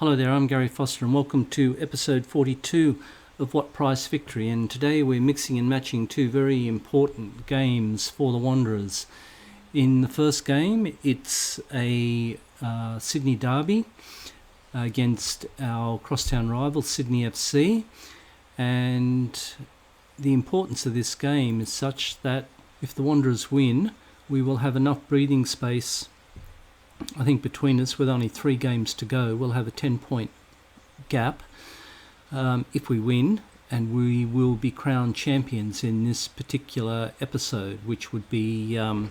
Hello there, I'm Gary Foster and welcome to episode 42 of What Price Victory, and today we're mixing and matching two very important games for the Wanderers. In the first game, it's a Sydney derby against our crosstown rival Sydney FC, and the importance of this game is such that if the Wanderers win, we will have enough breathing space, I think, between us. With only 3 games to go, we'll have a 10-point gap if we win, and we will be crowned champions in this particular episode, which would be a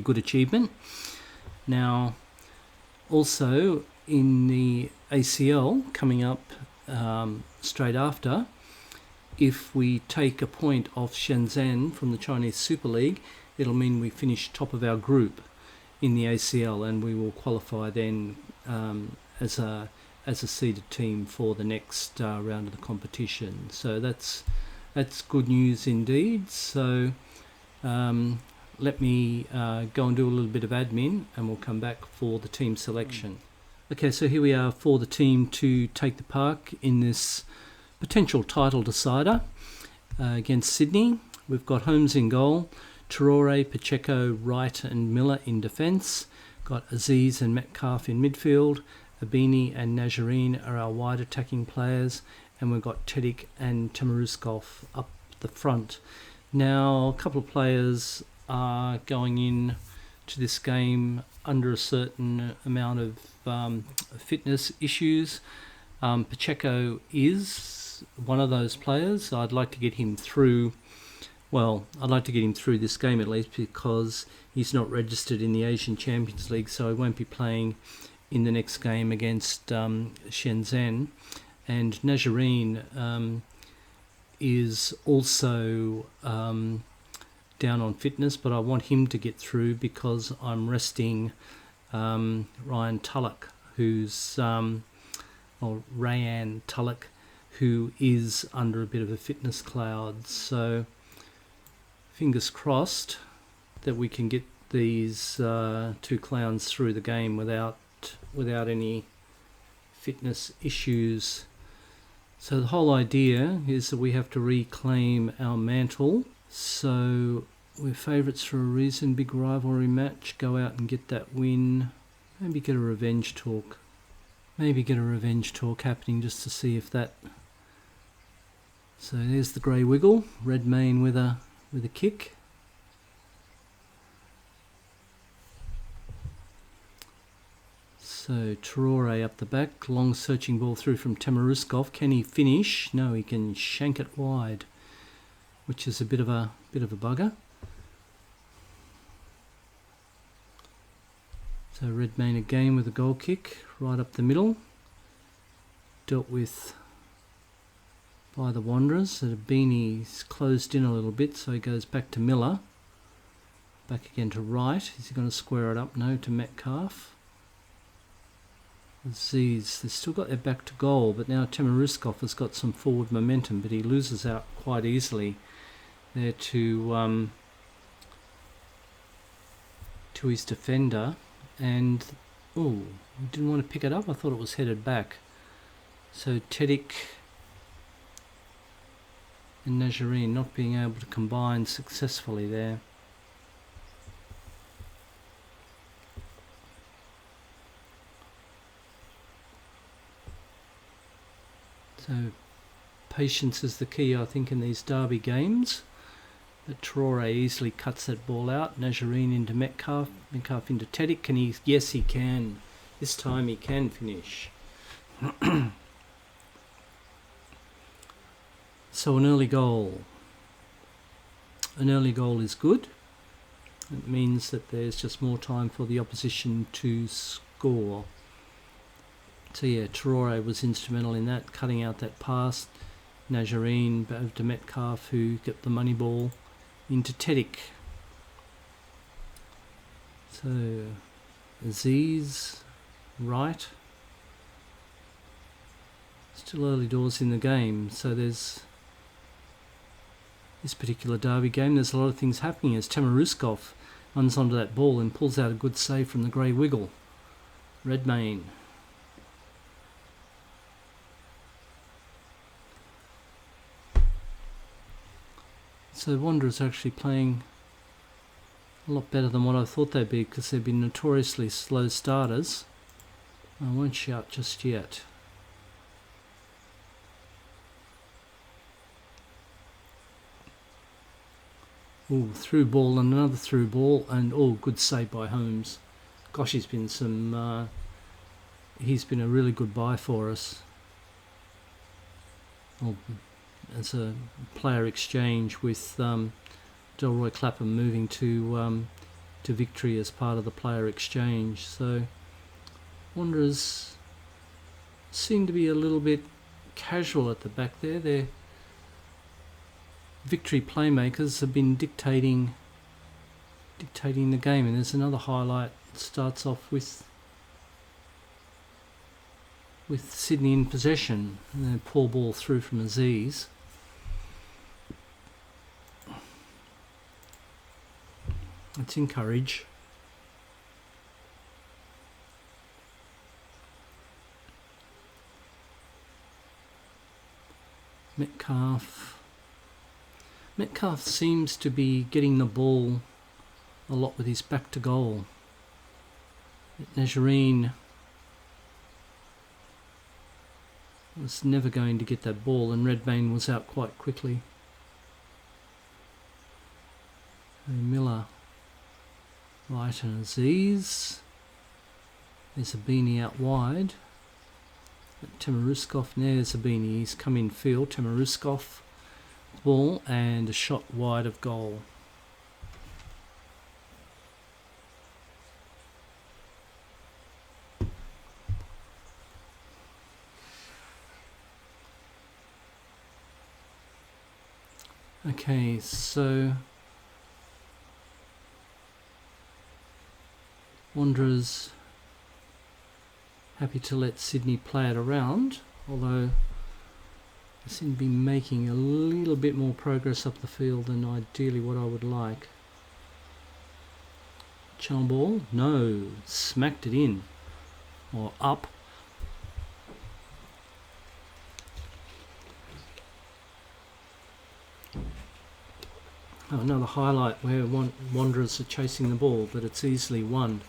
good achievement. Now, also in the ACL coming up straight after, if we take a point off Shenzhen from the Chinese Super League, it'll mean we finish top of our group in the ACL, and we will qualify then as a seeded team for the next round of the competition. So that's good news indeed. So let me go and do a little bit of admin, and we'll come back for the team selection. Okay, so here we are for the team to take the park in this potential title decider against Sydney. We've got Holmes in goal, Traore, Pacheco, Wright and Miller in defence. Got Aziz and Metcalf in midfield. Abini and Nazarene are our wide attacking players. And we've got Tedic and Tamaruskov up the front. Now, a couple of players are going in to this game under a certain amount of fitness issues. Pacheco is one of those players. I'd like to get him through. Well, I'd like to get him through this game at least, because he's not registered in the Asian Champions League, so he won't be playing in the next game against Shenzhen. And Nazarene is also down on fitness, but I want him to get through because I'm resting Ryan Tulloch, Rayan Tulloch, who is under a bit of a fitness cloud. So fingers crossed that we can get these two clowns through the game without any fitness issues. So the whole idea is that we have to reclaim our mantle. So we're favourites for a reason. Big rivalry match. Go out and get that win. Maybe get a revenge talk. Happening just to see if that. So there's the grey wiggle. Redmayne with a kick. So Traore up the back, long searching ball through from Tamaruskov. Can he finish? No, he can shank it wide, which is a bit of a bugger. So Redmayne again with a goal kick right up the middle, dealt with by the Wanderers. So Beanie's closed in a little bit, so he goes back to Miller. Back again to Wright. Is he going to square it up? No, to Metcalf. Aziz, they've still got their back to goal, but now Tamaruskov has got some forward momentum, but he loses out quite easily there to his defender. And, he didn't want to pick it up. I thought it was headed back. So Tedic and Nazarene not being able to combine successfully there. So patience is the key, I think, in these derby games. But Traore easily cuts that ball out. Nazarene into Metcalf. Metcalf into Tedic. Can he? Yes, he can. This time he can finish. So an early goal. An early goal is good. It means that there's just more time for the opposition to score. So yeah, Traore was instrumental in that, cutting out that pass. Nazarene over to Metcalf, who got the money ball into Tedic. So Aziz, Wright. Still early doors in the game, so there's this particular derby game. There's a lot of things happening as Tamaruskov runs onto that ball and pulls out a good save from the grey wiggle. Redmayne So Wanderers are actually playing a lot better than what I thought they'd be, because they've been notoriously slow starters. I won't shout just yet. Oh, through ball and another through ball, and good save by Holmes. Gosh, he's been a really good buy for us. Well, as a player exchange with Delroy Clapham moving to Victory as part of the player exchange. So Wanderers seem to be a little bit casual at the back there. Their Victory playmakers have been dictating the game, and there's another highlight that starts off with Sydney in possession, and then a poor ball through from Aziz. Let's encourage. Metcalf seems to be getting the ball a lot with his back to goal. Nazarene was never going to get that ball, and Redmayne was out quite quickly. And Miller, right, and Aziz. There's a Beanie out wide. Temeruskov, there's a Beanie. He's come in field. Temeruskov, ball, and a shot wide of goal. Okay, so Wanderers happy to let Sydney play it around, although they seem to be making a little bit more progress up the field than ideally what I would like. Channel ball, no, smacked it in, or up. Oh, another highlight where Wanderers are chasing the ball, but it's easily won.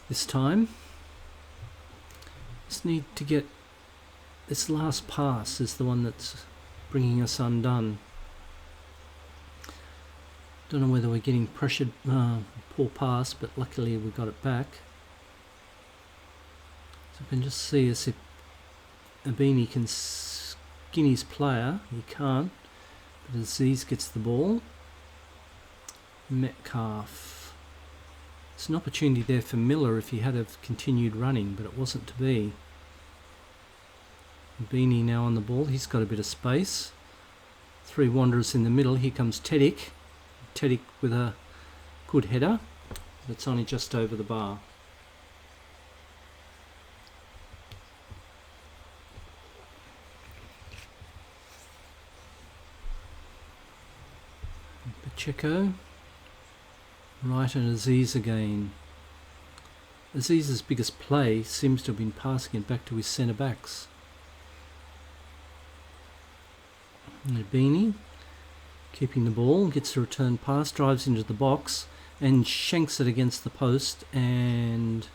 This time, just need to get this last pass is the one that's bringing us undone. Don't know whether we're getting pressured, poor pass, but luckily we got it back. So I can just see as if Abini can skin his player. He can't. But Aziz gets the ball. Metcalf. It's an opportunity there for Miller if he had have continued running, but it wasn't to be. Beanie now on the ball. He's got a bit of space. Three Wanderers in the middle. Here comes Tedic. Tedic with a good header. It's only just over the bar. Pacheco. Right, and Aziz again. Aziz's biggest play seems to have been passing it back to his centre backs. Beanie keeping the ball, gets a return pass, drives into the box and shanks it against the post, and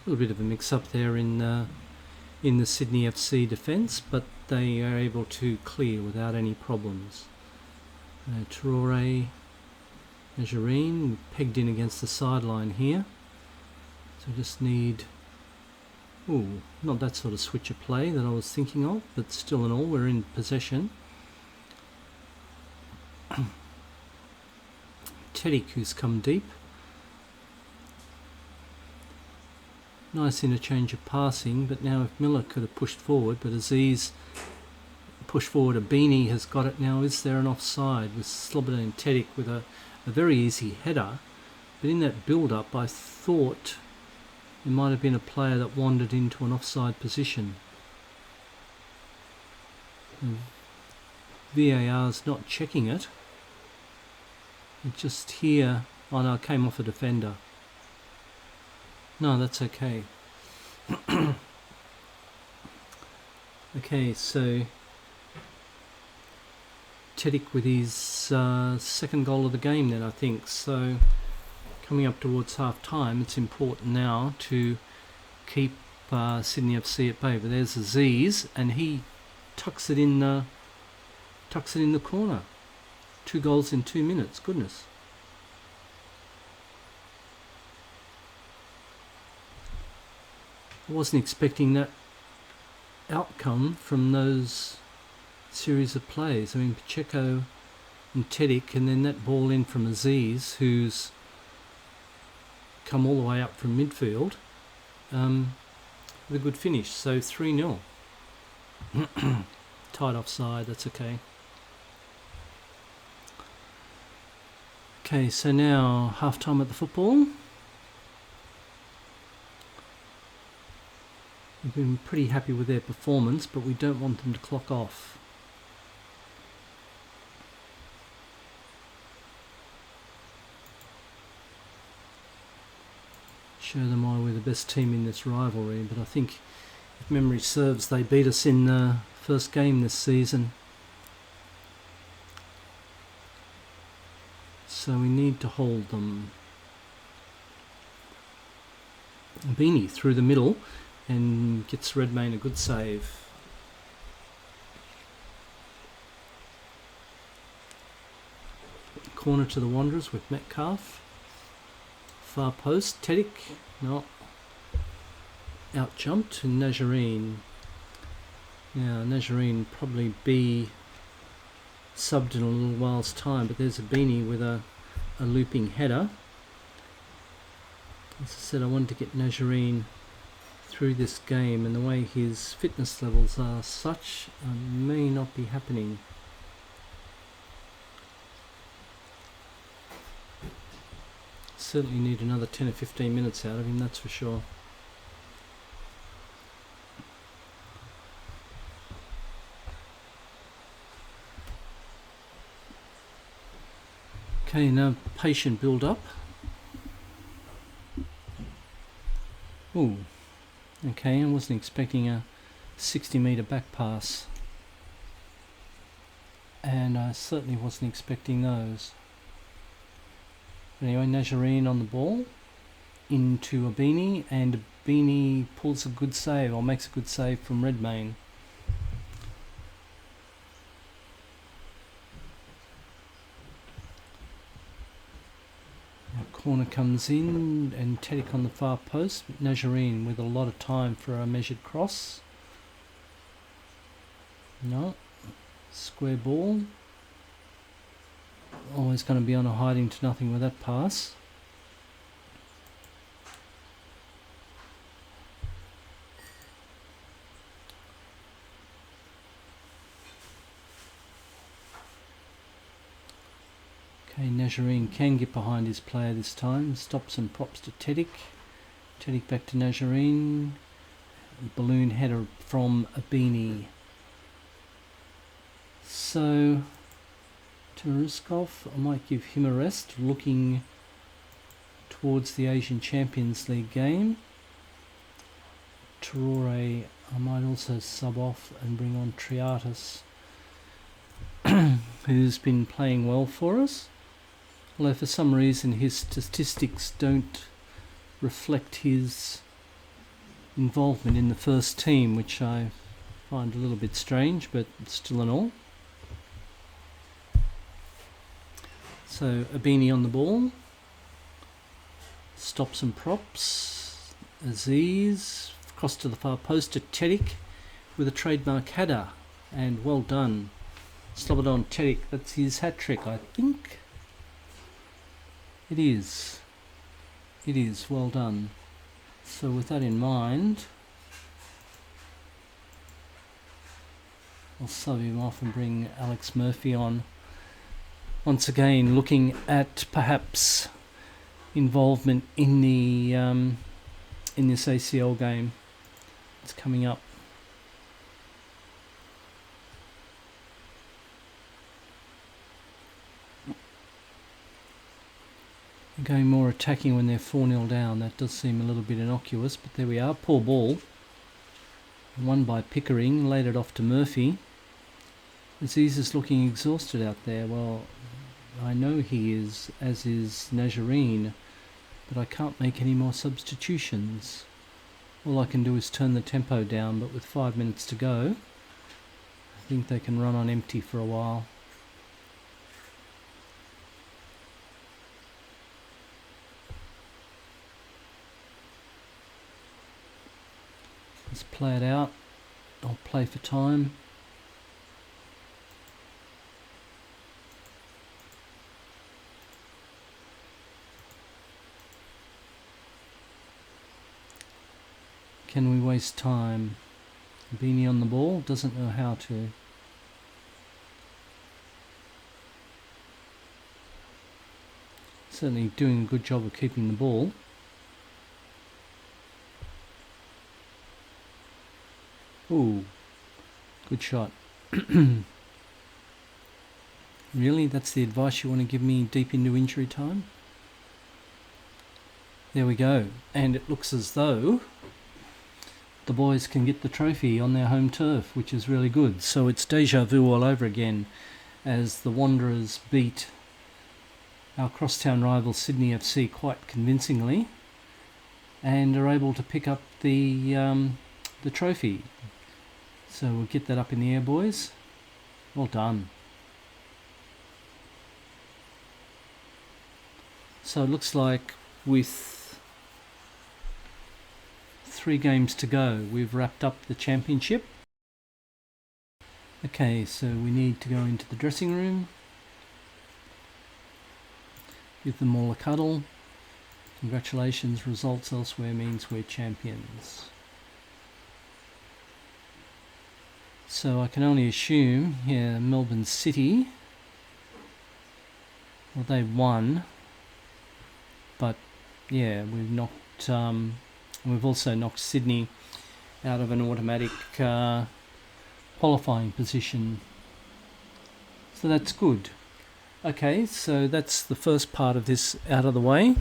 a little bit of a mix-up there in the Sydney FC defence, but they are able to clear without any problems. Traore, Nazarene pegged in against the sideline here, so just need not that sort of switch of play that I was thinking of, but still in all we're in possession. Tedic, who's come deep. Nice interchange of passing, but now if Miller could have pushed forward, but Aziz pushed forward, a Beanie has got it now. Is there an offside with Slobodan and Tedic with a very easy header? But in that build-up, I thought there might have been a player that wandered into an offside position. VAR's not checking it. It just here, oh no, it came off a defender. No, that's okay. Okay, so Tedic with his second goal of the game then, I think. So coming up towards half time, it's important now to keep Sydney FC at bay. But there's Aziz, and he tucks it in the corner. 2 goals in 2 minutes. Goodness. I wasn't expecting that outcome from those series of plays. I mean, Pacheco and Tedic, and then that ball in from Aziz, who's come all the way up from midfield, with a good finish. So 3-0. Tight offside, that's okay. Okay, so now half time at the football. We've been pretty happy with their performance, but we don't want them to clock off. Show them why we're the best team in this rivalry, but I think, if memory serves, they beat us in the first game this season. So we need to hold them. Beanie through the middle and gets Redmayne a good save. Corner to the Wanderers with Metcalf. Far post, Tedic, no. Out jumped, and Najarine. Now, Najarine probably be subbed in a little while's time, but there's a Beanie with a looping header. As I said, I wanted to get Najarine through this game, and the way his fitness levels are such, may not be happening. Certainly need another 10 or 15 minutes out of him, that's for sure. Okay, now patient build up. Ooh, okay, I wasn't expecting a 60-metre back pass, and I certainly wasn't expecting those. But anyway, Najarine on the ball into a Beanie, and Beanie pulls a good save, or makes a good save from Redmayne. Corner comes in, and Tedic on the far post. Najarine with a lot of time for a measured cross. No. Square ball. Always going to be on a hiding to nothing with that pass. Okay, Najarine can get behind his player this time. Stops and props to Tedic. Tedic back to Najarine. Balloon header from a Beanie. So, Tereskov, I might give him a rest, looking towards the Asian Champions League game. Traore, I might also sub off and bring on Triatis, who's been playing well for us. Although for some reason his statistics don't reflect his involvement in the first team, which I find a little bit strange, but still in all. So a Beanie on the ball. Stops and props. Aziz cross to the far post to Tedic with a trademark header, and well done. Slobodan Tedic, that's his hat trick, I think. It is. It is, well done. So with that in mind, I'll sub him off and bring Alex Murphy on. Once again, looking at perhaps involvement in the in this ACL game. It's coming up. Going more attacking when they're 4-0 down. That does seem a little bit innocuous, but there we are. Poor ball. Won by Pickering, laid it off to Murphy. Aziz is looking exhausted out there. Well, I know he is, as is Nazarene, but I can't make any more substitutions. All I can do is turn the tempo down, but with 5 minutes to go, I think they can run on empty for a while. Let's play it out. I'll play for time. Can we waste time? Beanie on the ball, doesn't know how to. Certainly doing a good job of keeping the ball. Ooh, good shot. Really? That's the advice you want to give me deep into injury time? There we go. And it looks as though the boys can get the trophy on their home turf, which is really good. So it's deja vu all over again as the Wanderers beat our crosstown rival Sydney FC quite convincingly and are able to pick up the trophy. So we'll get that up in the air, boys. Well done. So it looks like with 3 games to go, we've wrapped up the championship. Okay, so we need to go into the dressing room. Give them all a cuddle. Congratulations, results elsewhere means we're champions. So I can only assume, yeah, Melbourne City, well, they won, but yeah, we've also knocked Sydney out of an automatic qualifying position. So that's good. Okay, so that's the first part of this out of the way.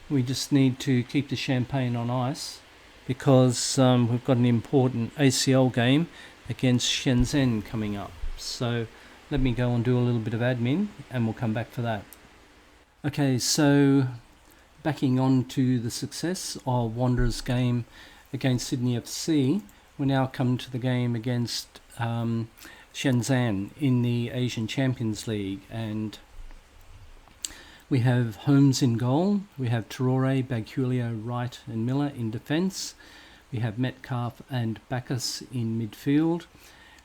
We just need to keep the champagne on ice because we've got an important ACL game against Shenzhen coming up. So let me go and do a little bit of admin and we'll come back for that. Okay, so backing on to the success of Wanderers' game against Sydney FC, we now come to the game against Shenzhen in the Asian Champions League, and we have Holmes in goal, we have Traore, Bagulio, Wright and Miller in defence, we have Metcalf and Bacchus in midfield,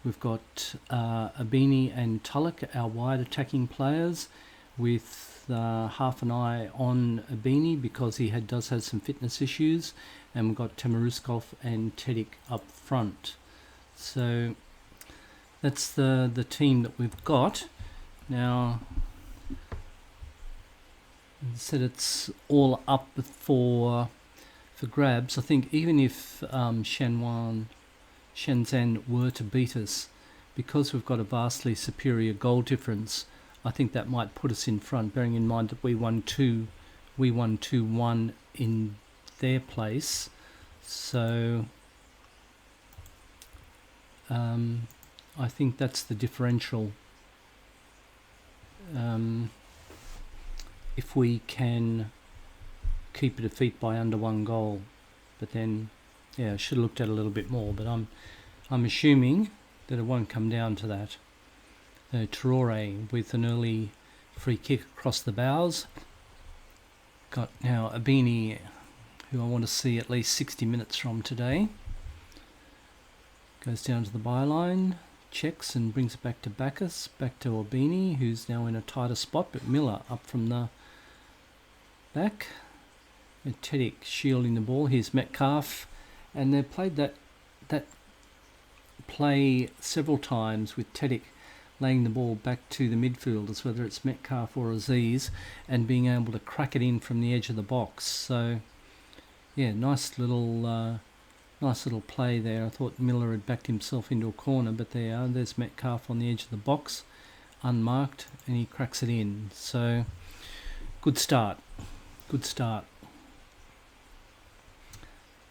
we've got Abini and Tulloch, our wide attacking players, with half an eye on Abini because he does have some fitness issues, and we've got Tamaruskov and Tedik up front. So that's the team that we've got. Now, said it's all up for grabs. I think even if Shenzhen were to beat us, because we've got a vastly superior goal difference, I think that might put us in front, bearing in mind that we won 2-1 in their place. So I think that's the differential. If we can keep a defeat by under 1 goal, but then, yeah, I should have looked at it a little bit more. But I'm assuming that it won't come down to that. Traore with an early free kick across the bows. Got now Abini, who I want to see at least 60 minutes from today. Goes down to the byline, checks and brings it back to Bacchus, back to Abini, who's now in a tighter spot, but Miller up from the back. And Tedik shielding the ball. Here's Metcalf, and they've played that play several times with Tedik laying the ball back to the midfielders, whether it's Metcalf or Aziz, and being able to crack it in from the edge of the box. So, yeah, nice little play there. I thought Miller had backed himself into a corner, but there's Metcalf on the edge of the box, unmarked, and he cracks it in. So, good start.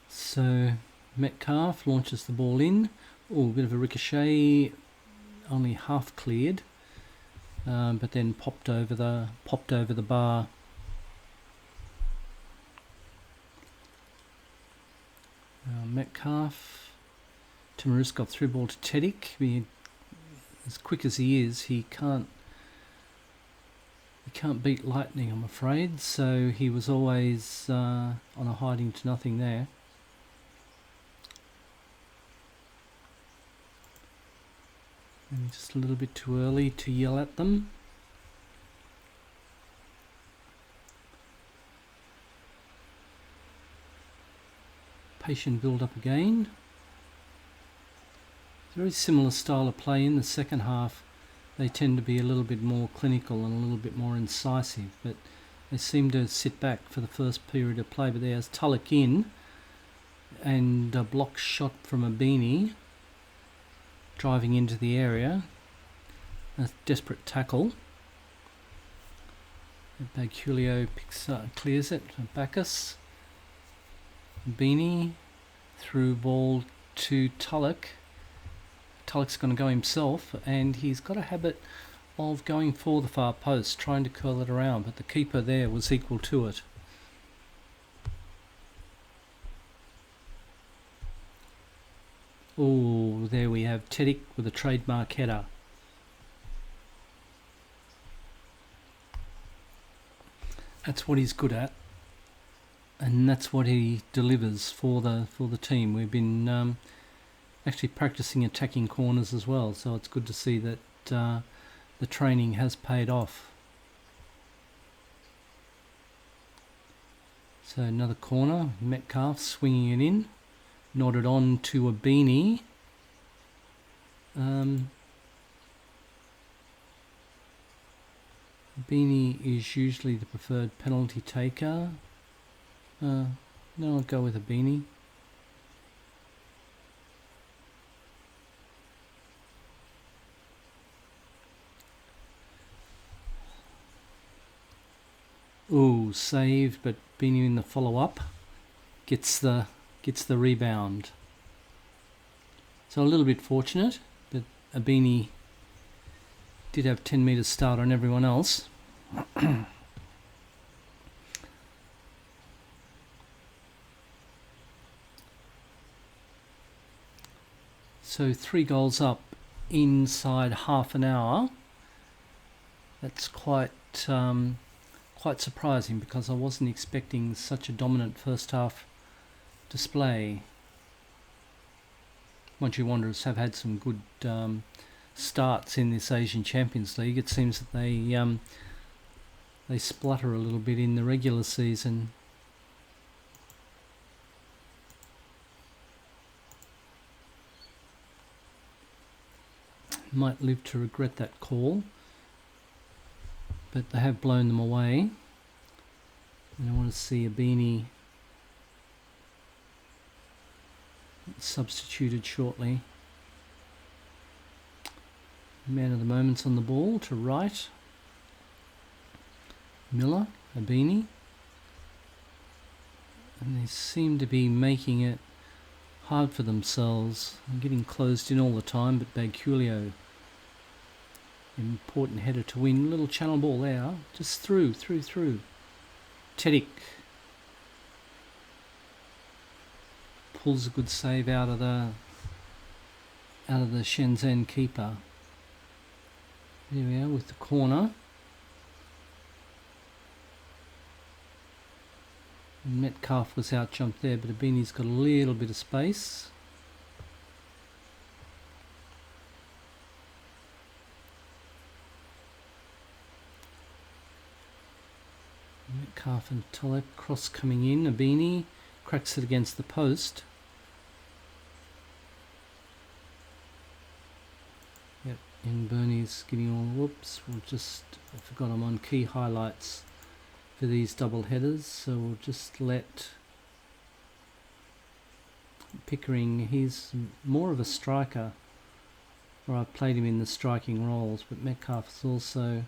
So, Metcalf launches the ball in. Oh, a bit of a ricochet only half cleared, but then popped over the bar. Metcalf. Timaruskov through ball to Tedic. As quick as he is, he can't beat lightning, I'm afraid. So he was always on a hiding to nothing there. Maybe just a little bit too early to yell at them. Patient build up again. Very similar style of play in the second half. They tend to be a little bit more clinical and a little bit more incisive, but they seem to sit back for the first period of play. But there's Tulloch in, and a block shot from a beanie, driving into the area. A desperate tackle. Bagulio clears it. Bacchus. Beanie through ball to Tulloch. Tulloch's going to go himself, and he's got a habit of going for the far post, trying to curl it around, but the keeper there was equal to it. Oh, there we have Tedic with a trademark header. That's what he's good at, and that's what he delivers for the team. We've been actually practicing attacking corners as well, so it's good to see that the training has paid off. So another corner, Metcalf swinging it in, nodded on to a beanie. Beanie is usually the preferred penalty taker. No, I'll go with a beanie. Ooh, saved, but Beanie in the follow-up gets the rebound. So a little bit fortunate, but Beanie did have 10 metres start on everyone else. So 3 goals up inside half an hour. That's quite surprising, because I wasn't expecting such a dominant first half display. Montreal Wanderers have had some good starts in this Asian Champions League. It seems that they splutter a little bit in the regular season. Might live to regret that call, but they have blown them away. And I want to see a beanie substituted shortly. Man of the moment's on the ball to right. Miller, a beanie. And they seem to be making it hard for themselves and getting closed in all the time, but Bagulio, important header to win. Little channel ball there, just through. Tedic pulls a good save out of the Shenzhen keeper. There we are with the corner. And Metcalf was out jumped there, but Abini's got a little bit of space. Metcalf and Tulloch, cross coming in. Abini cracks it against the post. Yep, and Bernie's getting all whoops. I forgot I'm on key highlights for these double headers, so we'll just let Pickering, he's more of a striker, or I've played him in the striking roles, but Metcalf's also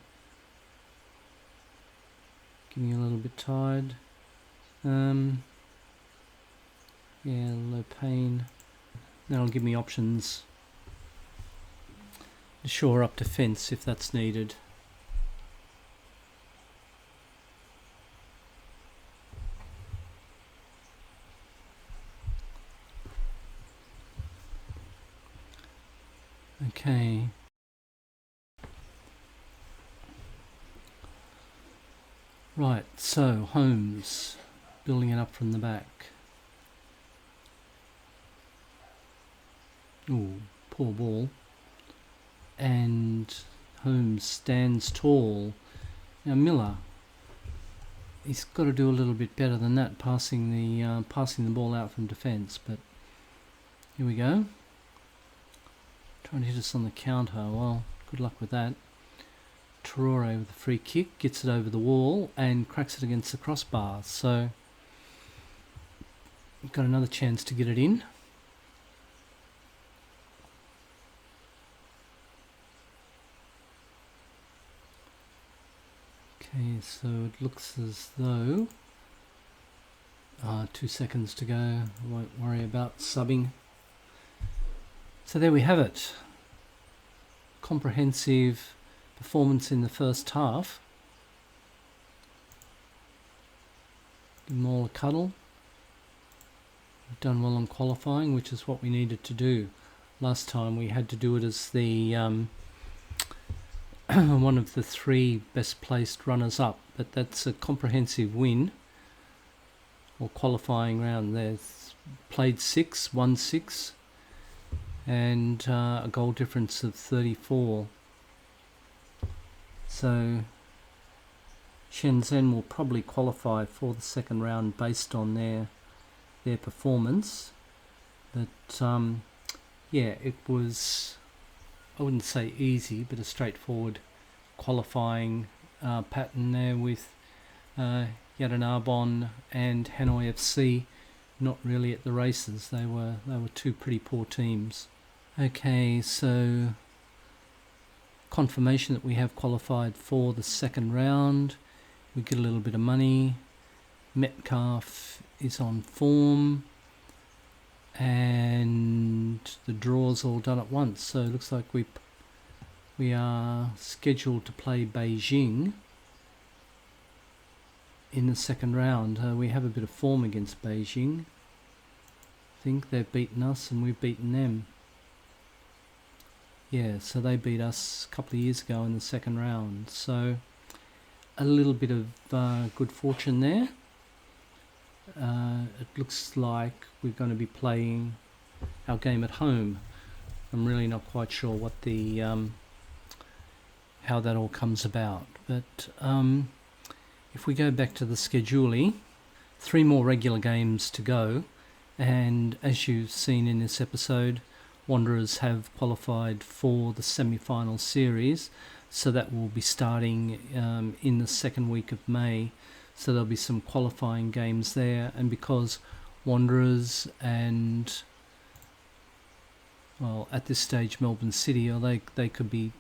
getting a little bit tired. Low pain. That'll give me options. to shore up defence if that's needed. Okay. Right, so Holmes, building it up from the back. Ooh, poor ball. And Holmes stands tall. Now Miller, he's got to do a little bit better than that, passing the ball out from defence. But here we go. Trying to hit us on the counter. Well, good luck with that. Traore with a free kick, gets it over the wall and cracks it against the crossbar. So we've got another chance to get it in. Okay, so it looks as though 2 seconds to go. I won't worry about subbing. So there we have it. Comprehensive performance in the first half. Give them all a cuddle. We've done well on qualifying, which is what we needed to do. Last time we had to do it as the one of the 3 best placed runners up, but that's a comprehensive win or qualifying round. There's played 6, won 6, and a goal difference of 34. So Shenzhen will probably qualify for the second round based on their performance. But yeah, it was, I wouldn't say easy, but a straightforward qualifying pattern there with Yadanarbon and Hanoi FC not really at the races. They were 2 pretty poor teams. Okay, so confirmation that we have qualified for the second round. We get a little bit of money. Metcalf is on form, and the draw's all done at once. So it looks like we are scheduled to play Beijing in the second round. We have a bit of form against Beijing. I think they've beaten us and we've beaten them. Yeah, so they beat us a couple of years ago in the second round. So a little bit of good fortune there. It looks like we're going to be playing our game at home. I'm really not quite sure what the how that all comes about. But if we go back to the scheduling, 3 more regular games to go. And as you've seen in this episode, Wanderers have qualified for the semi-final series, so that will be starting in the second week of May. So there'll be some qualifying games there, and because Wanderers and, well, at this stage Melbourne City, or they could be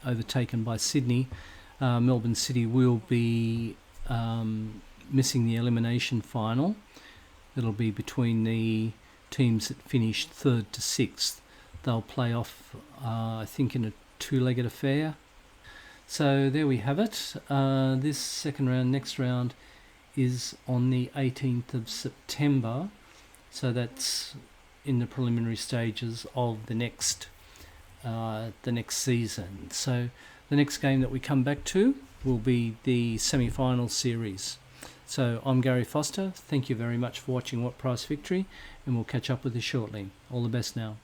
overtaken by Sydney, Melbourne City will be missing the elimination final. It'll be between the teams that finished 3rd to 6th. They'll play off, I think, in a 2-legged affair. So there we have it. This second round, next round, is on the 18th of September. So that's in the preliminary stages of the next season. So the next game that we come back to will be the semi-final series. So I'm Gary Foster. Thank you very much for watching What Price Victory, and we'll catch up with you shortly. All the best now.